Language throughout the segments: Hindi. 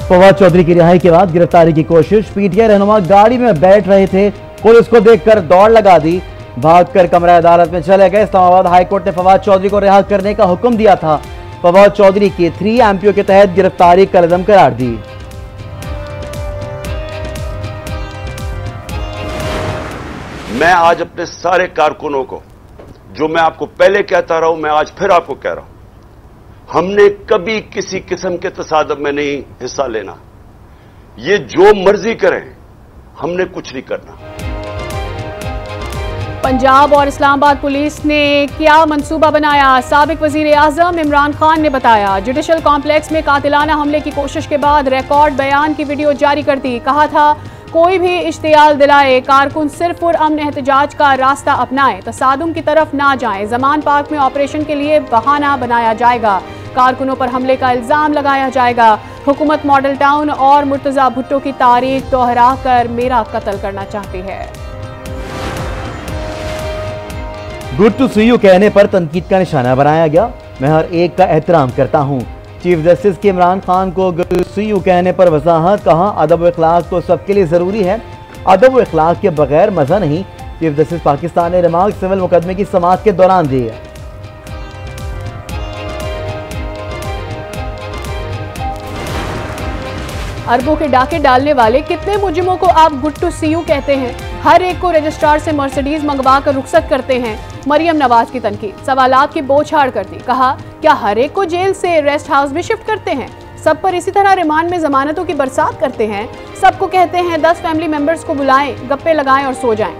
फवाद चौधरी की रिहाई के बाद गिरफ्तारी की कोशिश। पीटीआई रहनुमा गाड़ी में बैठ रहे थे, पुलिस को देखकर दौड़ लगा दी, भागकर कमरा अदालत में चले गए। इस्लामाबाद हाईकोर्ट ने फवाद चौधरी को रिहा करने का हुक्म दिया था। फवाद चौधरी की 3 MPO के तहत गिरफ्तारी कलअदम करार दी। मैं आज अपने सारे कारकुनों को, जो मैं आपको पहले कहता रहा हूं, मैं आज फिर आपको कह रहा हूं, हमने कभी किसी किस्म के तसादम में नहीं हिस्सा लेना। ये जो मर्जी करें, हमने कुछ नहीं करना। पंजाब और इस्लामाबाद पुलिस ने क्या मंसूबा बनाया, साबिक वजीर आजम इमरान खान ने बताया। जुडिशल कॉम्प्लेक्स में कातिलाना हमले की कोशिश के बाद रिकॉर्ड बयान की वीडियो जारी कर दी। कहा था कोई भी इश्तियाल दिलाए, कारकुन सिर्फ और अमन एहतजाज का रास्ता अपनाएं, तसादुम की तरफ ना जाएं। जमान पार्क में ऑपरेशन के लिए बहाना बनाया जाएगा, कारकुनों पर हमले का इल्जाम लगाया जाएगा। हुकूमत मॉडल टाउन और मुर्तजा भुट्टो की तारीख दोहरा कर मेरा कत्ल करना चाहती है। गुड टू सी यू कहने पर तनकीद का निशाना बनाया गया। मैं हर एक का एहतराम करता हूं। चीफ जस्टिस के इमरान खान को गुड टू सी यू कहने पर वजाहत। कहा अदब व इखलाक तो सबके लिए जरूरी है, अदब व इखलाक के बगैर मजा नहीं। चीफ जस्टिस पाकिस्तान ने रिमार्क सिविल मुकदमे की समाअत के दौरान दिए। अरबों के डाके डालने वाले कितने मुजरिमों को आप गुड टू सी यू कहते हैं? हर एक को रजिस्ट्रार से मर्सिडीज मंगवा कर रुखसत करते हैं। मरियम नवाज की तनकीद, सवालात की बौछार कर दी। कहा क्या हर एक को जेल से रेस्ट हाउस भी शिफ्ट करते हैं? सब पर इसी तरह रिमांड में जमानतों की बरसात करते हैं। सबको कहते हैं 10 फैमिली मेंबर्स को बुलाएं, गप्पे लगाएं और सो जाएं।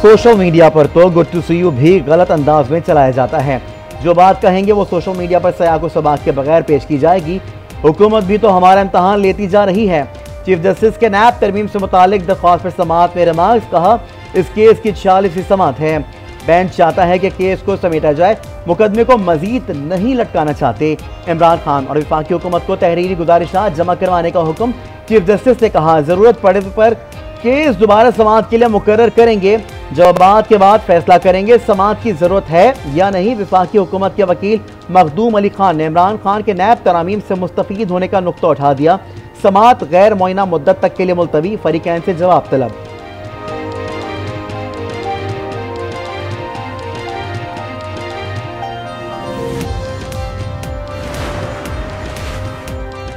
सोशल मीडिया पर तो गुड टू सी यू भी गलत अंदाज में चलाया जाता है। जो बात कहेंगे वो सोशल मीडिया पर सयाको सबाक के बगैर पेश की जाएगी। हुकूमत भी तो हमारा इम्तहान लेती जा रही है। चीफ जस्टिस के नैब तरमीम से मुतालिक दरख्वास्त पर समाअत में रिमार्क्स। कहा इस केस की 46वीं समाअत है। बेंच चाहता है कि केस को समेटा जाए, मुकदमे को मजीद नहीं लटकाना चाहते। इमरान खान और वफाकी हुकूमत को तहरीरी गुजारिशात जमा करवाने का हुक्म। चीफ जस्टिस ने कहा जरूरत पड़े पर केस दोबारा समाअत के लिए मुकर्रर करेंगे, जवाबात के बाद फैसला करेंगे समाअत की जरूरत है या नहीं। वफाकी हुकूमत के वकील मखदूम अली खान ने इमरान खान के नैब तरामीम से मुस्तफीद होने का नुक्ता उठा दिया। समाअत गैर मुअय्यना मुद्दत तक के लिए मुलतवी, फरीकैन से जवाब तलब।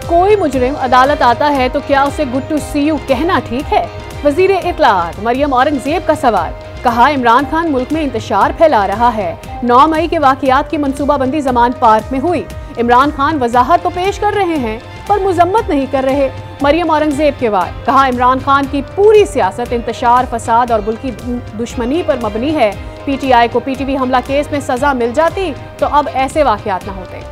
कोई मुजरिम अदालत आता है तो क्या उसे गुड टू सी यू कहना ठीक है? वजीर इत्तलाआत मरियम औरंगजेब का सवाल। कहा इमरान खान मुल्क में इंतशार फैला रहा है। 9 मई के वाकयात की मंसूबाबंदी जमान पार्क में हुई। इमरान खान वजाहत तो पेश कर रहे हैं पर मुजम्मत नहीं कर रहे। मरियम औरंगजेब के वार। कहा इमरान खान की पूरी सियासत इंतशार, फसाद और मुल्की दुश्मनी पर मबनी है। PTI को PTV हमला केस में सजा मिल जाती तो अब ऐसे वाकयात न होते।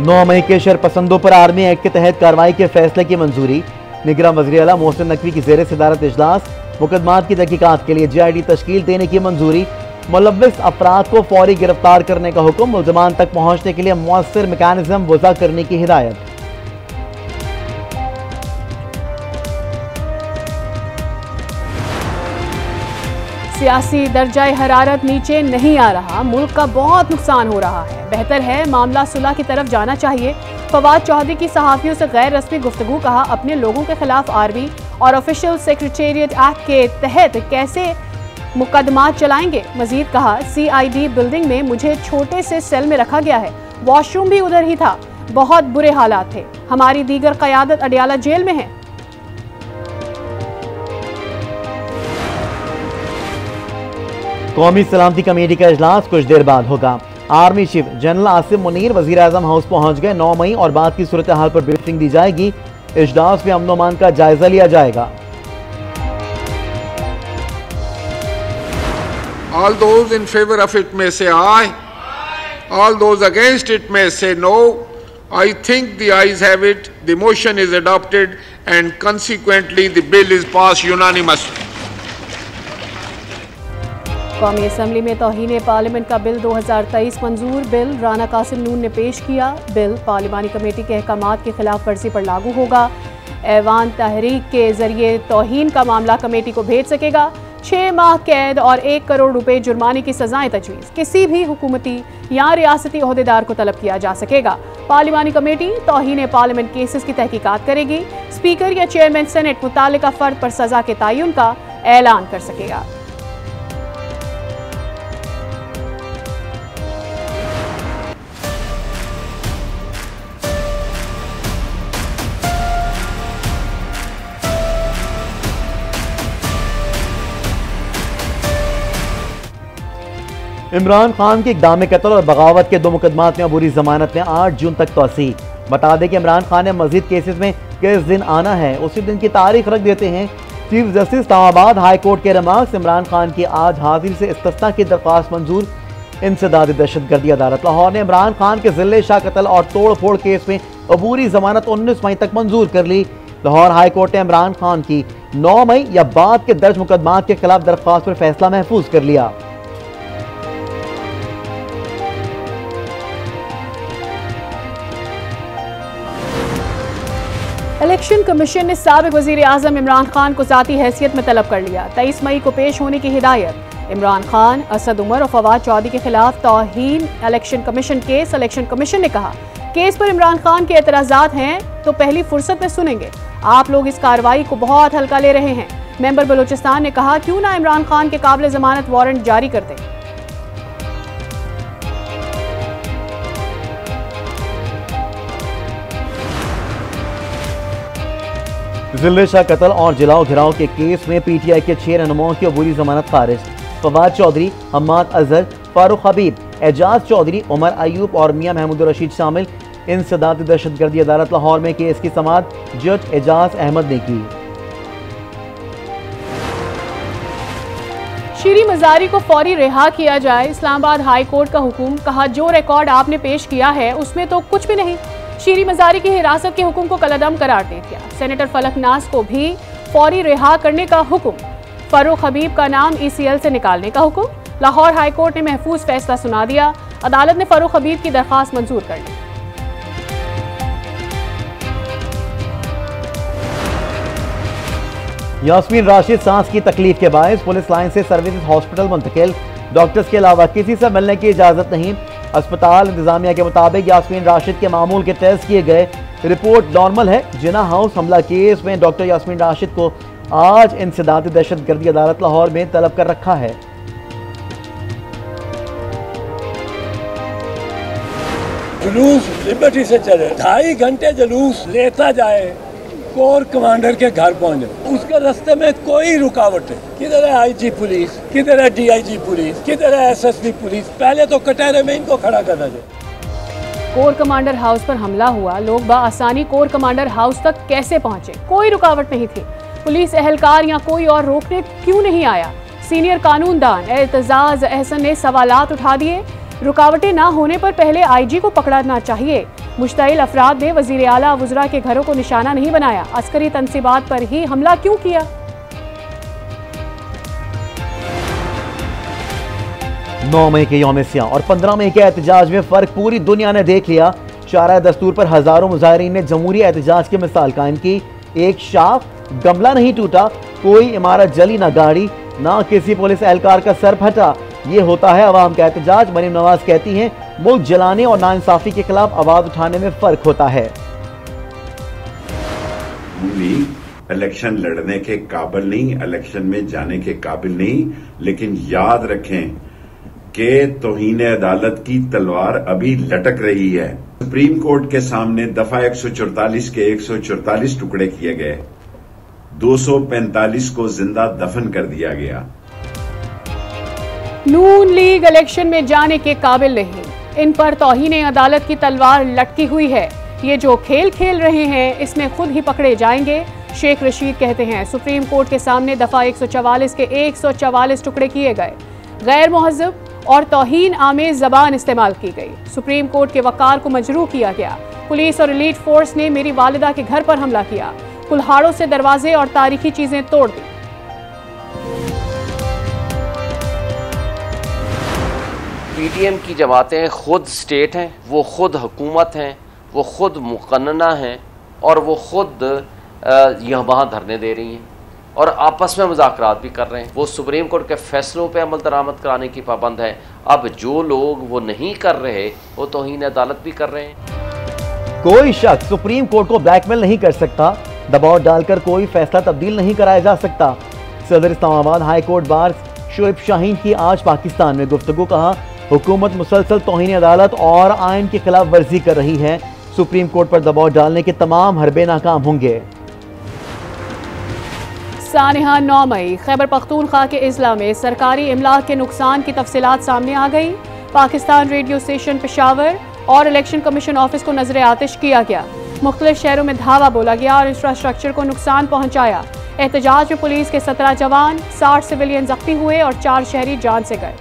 नौ मई के शरपसंदों पर आर्मी एक्ट के तहत कार्रवाई के फैसले की मंजूरी। निगरान वज़ीर आला मोहसिन नकवी की ज़ेर सदारत इजलास। मुकदमात की तहकीकात के लिए GID तश्कील देने की मंजूरी। मुलव्विस अफराद को फौरी गिरफ्तार करने का हुक्म। मुल्ज़मान तक पहुंचने के लिए मुअस्सिर मैकेनिज्म वज़ा करने की हिदायत। सियासी दर्जाए हरारत नीचे नहीं आ रहा, मुल्क का बहुत नुकसान हो रहा है। बेहतर है मामला सुलह की तरफ जाना चाहिए। फवाद चौधरी की सहाफ़ियों से गैर रस्मी गुफ्तगू। कहा अपने लोगों के खिलाफ आर्मी और ऑफिशियल सेक्रेटेरिएट एक्ट के तहत कैसे मुकदमात चलाएंगे। मजीद कहा CID बिल्डिंग में मुझे छोटे से सेल में रखा गया है, वॉशरूम भी उधर ही था, बहुत बुरे हालात थे। हमारी दीगर क़यादत अडियाला जेल में है। कौमी सलामती कमेटी का इजलास कुछ देर बाद होगा। Army chief general Asim Munir वजीर आजम हाउस पहुंच गए। 9 मई और बाद की सूरत हाल पर ब्रीफिंग दी जाएगी। इजलास में अमन अमान का जायजा लिया जाएगा। All those in favor of it may say aye. All those against it may say no. I think the ayes have it. The motion is adopted and consequently the bill is passed unanimously. कौमी असम्बली में तौहीन पार्लियामेंट का बिल 2023 मंजूर। बिल राना कासिम नून ने पेश किया। बिल पार्लिमानी कमेटी के अहकामात की खिलाफ वर्जी पर लागू होगा। ऐवान तहरीक के जरिए तौहीन का मामला कमेटी को भेज सकेगा। 6 माह कैद और 1 करोड़ रुपए जुर्माने की सजाएं तजवीज़ किसी भी हुकूमती या रियासती ओहदेदार को तलब किया जा सकेगा। पार्लिमानी कमेटी तौहीन पार्लियामेंट केसेस की तहकीकात करेगी। स्पीकर या चेयरमैन सेनेट मुतालिका फर्द पर सजा के तयन का ऐलान कर सकेगा। इमरान खान के इक़दाम कत्ल और बगावत के 2 मुकदमात में अबूरी जमानत में 8 जून तक तोसी। बता दें कि इमरान खान ने मजीद केसेस में किस दिन आना है उसी दिन की तारीख रख देते हैं। Chief justice Islamabad high court के रिमार्क्स। इमरान खान की आज हाजिरी से इस्तिस्ना की दरख्वास्त मंजूर। इंसदादी दहशतगर्दी अदालत लाहौर ने इमरान खान के जिले शाह कत्ल और तोड़ फोड़ केस में अबूरी जमानत 19 मई तक मंजूर कर ली। लाहौर हाई कोर्ट ने इमरान खान की 9 मई या बाद के दर्ज मुकदमात के खिलाफ दरख्वास्त पर फैसला महफूज कर लिया। इलेक्शन कमीशन ने साबिक वजीर आजम इमरान खान को ज़ाती हैसियत में तलब कर लिया। 23 मई को पेश होने की हिदायत। इमरान खान, असद उमर और फवाद चौधरी के खिलाफ तौहीन election commission case. Election commission ने कहा केस पर इमरान खान के एतराज़ात हैं तो पहली फुर्सत में सुनेंगे। आप लोग इस कार्रवाई को बहुत हल्का ले रहे हैं। मेंबर बलूचिस्तान ने कहा क्यों ना इमरान खान के काबिल जमानत वारंट जारी कर दें। जिले शाह कत्ल और जिलाओ घिराव के केस में पीटीआई के 6 रहनुमाओं की अबूरी जमानत खारिज। फवाद चौधरी, हम्माद अजहर, फारूक हबीब, एजाज चौधरी, उमर अयूब और मियां महमूद रशीद शामिल। इंसदादी दहशतगर्दी अदालत लाहौर में केस की समाअत जज एजाज अहमद ने की। शीरी मजारी को फौरी रिहा किया जाए। इस्लामाबाद हाई कोर्ट का हुक्म। कहा जो रिकॉर्ड आपने पेश किया है उसमें तो कुछ भी नहीं। शीरी मजारी की हिरासत के हुक्म को कलअदम करार दे दिया। सेनेटर फलक नाज को भी फौरी रिहा करने का हुक्म। फारूक हबीब का नाम ECL से निकालने का हुक्म। लाहौर हाई कोर्ट ने महफूज फैसला सुना दिया। अदालत ने फारूक हबीब की दरख्वास्त मंजूर कर ली। यास्मीन राशिद सांस की तकलीफ के बायस पुलिस लाइन से सर्विसेज हॉस्पिटल मुंतकिल। डॉक्टर्स के अलावा किसी से मिलने की इजाजत नहीं। अस्पताल इंतजामिया के मुताबिक यास्मीन राशिद के मामूल के टेस्ट किए गए, रिपोर्ट नॉर्मल है। जिना हाउस हमला केस में डॉक्टर यास्मीन राशिद को आज इंसदादी दहशतगर्दी अदालत लाहौर में तलब कर रखा है। जुलूस लिबर्टी से चले, 2.5 घंटे जुलूस लेता जाए, कोर कमांडर के घर पहुंचे, उसके रास्ते में कोई रुकावट है। किधर है IG पुलिस, किधर है DIG पुलिस, किधर है SSP पुलिस। पहले तो कटहरे में इनको खड़ा करना चाहिए। कोर कमांडर हाउस पर हमला हुआ, लोग बआसानी कोर कमांडर हाउस तक कैसे पहुंचे? कोई रुकावट नहीं थी। पुलिस एहलकार या कोई और रोकने क्यों नहीं आया? सीनियर कानूनदान एतजाज अहसन ने सवालात उठा दिए। रुकावटें ना होने पर पहले IG को पकड़ना चाहिए। मुश्तइल अफराद ने वजीर आला वुज़रा के घरों को निशाना नहीं बनाया। अस्करी तनसीबात पर ही हमला क्यों किया? 9 मई के यौम सियाह और 15 मई के एहतजाज में फर्क पूरी दुनिया ने देख लिया। शारा दस्तूर पर हजारों मुजाहिरीन ने जमहूरी एहतजाज की मिसाल कायम की। एक शाख गमला नहीं टूटा, कोई इमारत जली, ना गाड़ी, ना किसी पुलिस एहलकार का सर फटा। ये होता है अवाम का एहतजाज। मरीम नवाज कहती हैं मुल्क जलाने और नाइंसाफी के खिलाफ आवाज उठाने में फर्क होता है। इलेक्शन लड़ने के काबिल नहीं, इलेक्शन में जाने के काबिल नहीं, लेकिन याद रखें कि तौहीन अदालत की तलवार अभी लटक रही है। सुप्रीम कोर्ट के सामने दफा 144 के 144 टुकड़े किए गए, 245 को जिंदा दफन कर दिया गया। नून लीग इलेक्शन में जाने के काबिल नहीं, इन पर तौहीन अदालत की तलवार लटकी हुई है। ये जो खेल खेल रहे हैं इसमें खुद ही पकड़े जाएंगे। शेख रशीद कहते हैं सुप्रीम कोर्ट के सामने दफा 144 के 144 टुकड़े किए गए, गैर मुहज़्ज़ब और तौहीन आमेज ज़बान इस्तेमाल की गई। सुप्रीम कोर्ट के वकार को मजरूह किया गया। पुलिस और एलीट फोर्स ने मेरी वालिदा के घर पर हमला किया, कुल्हाड़ों से दरवाजे और तारीखी चीजें तोड़ दी। पीडीएम की जमातें खुद स्टेट हैं, वो खुद हुकूमत हैं, वो खुद मुकन्ना हैं और वो खुद यहाँ धरने दे रही हैं और आपस में मुज़ाकरात भी कर रहे हैं। वो सुप्रीम कोर्ट के फैसलों पे अमल दरामद कराने की पाबंद है। अब जो लोग वो नहीं कर रहे वो तौहीन अदालत भी कर रहे हैं। कोई शख्स सुप्रीम कोर्ट को ब्लैकमेल नहीं कर सकता, दबाव डालकर कोई फैसला तब्दील नहीं कराया जा सकता। सदर Islamabad high court bar Shoaib Shaheen की आज पाकिस्तान में गुफ्तगू। कहा, हुकूमत मुसलसल तौहीन अदालत और आइन की खिलाफ वर्जी कर रही है। सुप्रीम कोर्ट पर दबाव डालने के तमाम हरबे नाकाम होंगे। सानिहा 9 मई खैबर पख्तूनख्वा के इजला में सरकारी इमलाक के नुकसान की तफसीलात सामने आ गई। पाकिस्तान रेडियो स्टेशन पेशावर और इलेक्शन कमीशन ऑफिस को नजर आतिश किया गया। मुख्तलिफ शहरों में धावा बोला गया और इंफ्रास्ट्रक्चर को नुकसान पहुंचाया। एहतजाज में पुलिस के 17 जवान, 60 सिविलियन जख्मी हुए और 4 शहरी जान से गए।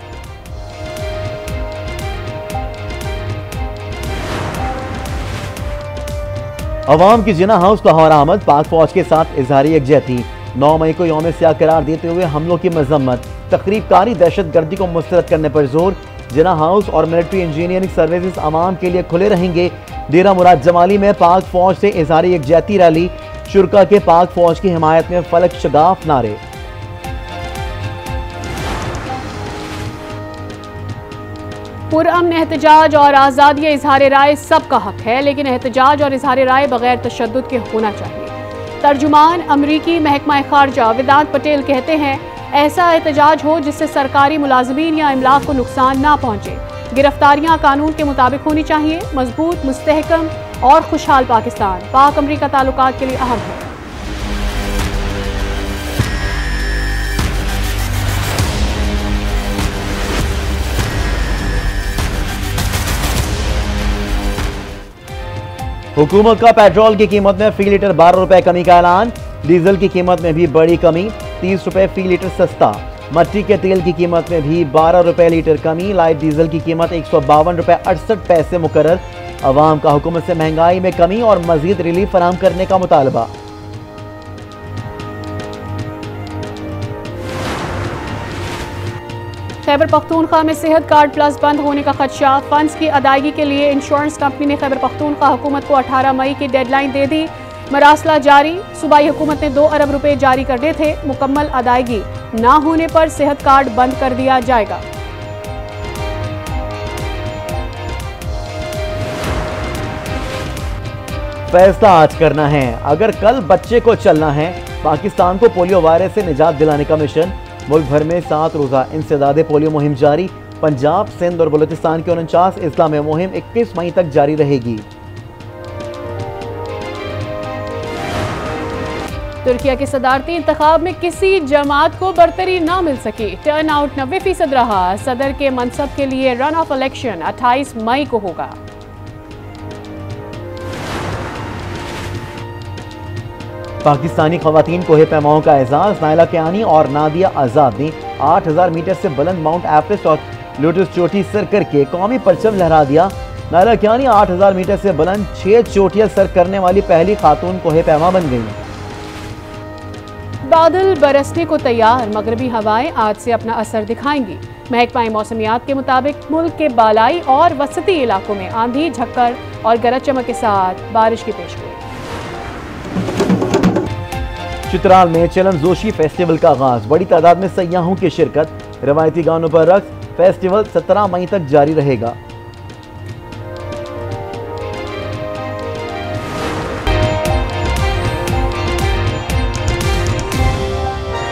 अवाम की जिना हाउस लाहौर आमद, पाक फौज के साथ इजहारी यकजहती। 9 मई को यौम स्याह करार देते हुए हमलों की मजम्मत, तकरीबकारी दहशतगर्दी को मुस्तरद करने पर जोर। जिना हाउस और मिलिट्री इंजीनियरिंग सर्विसेज अवाम के लिए खुले रहेंगे। डेरा मुराद जमाली में पाक फौज से इजहारी यकजहती रैली, शुरका के पाक फौज की हिमायत में फलक शगाफ नारे। पुरअमन एहतजाज और आज़ादी इजहार राय सबका हक है, लेकिन एहतजाज और इजहार राय बगैर तशद्दुद के होना चाहिए। तर्जुमान अमरीकी महकमा खारजा वेदांत पटेल कहते हैं, ऐसा एहतजाज हो जिससे सरकारी मुलाजमीन या इमलाक को नुकसान ना पहुंचे। गिरफ्तारियां कानून के मुताबिक होनी चाहिए। मजबूत, मुस्तहकम और खुशहाल पाकिस्तान पाक अमरीका ताल्लुकात के लिए अहम है। हुकूमत का पेट्रोल की कीमत में फी लीटर 12 रुपए कमी का ऐलान। डीजल की कीमत में भी बड़ी कमी, 30 रुपए फी लीटर सस्ता। मट्टी के तेल की कीमत में भी 12 रुपए लीटर कमी। लाइट डीजल की कीमत 152 रुपए 68 पैसे मुकर्रर। अवाम का हुकूमत से महंगाई में कमी और मजीद रिलीफ फराहम करने का मुतालबा। खैबर पख्तूनख्वा में सेहत कार्ड प्लस बंद होने का खदशा। फंड्स की अदायगी के लिए इंश्योरेंस कंपनी ने खैबर पख्तूनख्वा हुकूमत को 18 मई की डेडलाइन दे दी। मरासला जारी। सूबाई हुकूमत ने 2 अरब रुपए जारी करने थे। मुकम्मल अदायगी ना होने पर सेहत कार्ड बंद कर दिया जाएगा। फैसला आज करना है, अगर कल बच्चे को चलना है। पाकिस्तान को पोलियो वायरस से निजात दिलाने का मिशन। मुल्क भर में 7 रोज़ा इंसदादे पोलियो मुहिम जारी। पंजाब, सिंध और बलूचिस्तान के 49 अजला में मुहिम 21 मई तक जारी रहेगी। तुर्किया के सदारती इंतखाब में किसी जमात को बरतरी ना मिल सकी। टर्न आउट 90% रहा। सदर के मनसब के लिए रन ऑफ इलेक्शन 28 मई को होगा। पाकिस्तानी खवातीन कोहे पैमाओं का एजाज। नाइला कियानी और नादिया आजाद ने 8000 मीटर से बुलंद माउंट एवरेस्ट और लोटस चोटी सर करके कौमी परचम लहरा दिया। नाइला कियानी 8000 मीटर से बुलंद 6 चोटियां सर करने वाली पहली खातून कोहे पैमा बन गई। बादल बरसने को तैयार। मगरबी हवाएं आज से अपना असर दिखाएंगी। महकमा मौसमियात के मुताबिक मुल्क के बालाई और वसती इलाकों में आंधी, झक्कर और गरज चमक के साथ बारिश की पेशगोई। चित्राल में चलन जोशी फेस्टिवल का आगाज। बड़ी तादाद में सयाहों की शिरकत। रवायती गानों पर रक्स। फेस्टिवल 17 मई तक जारी रहेगा।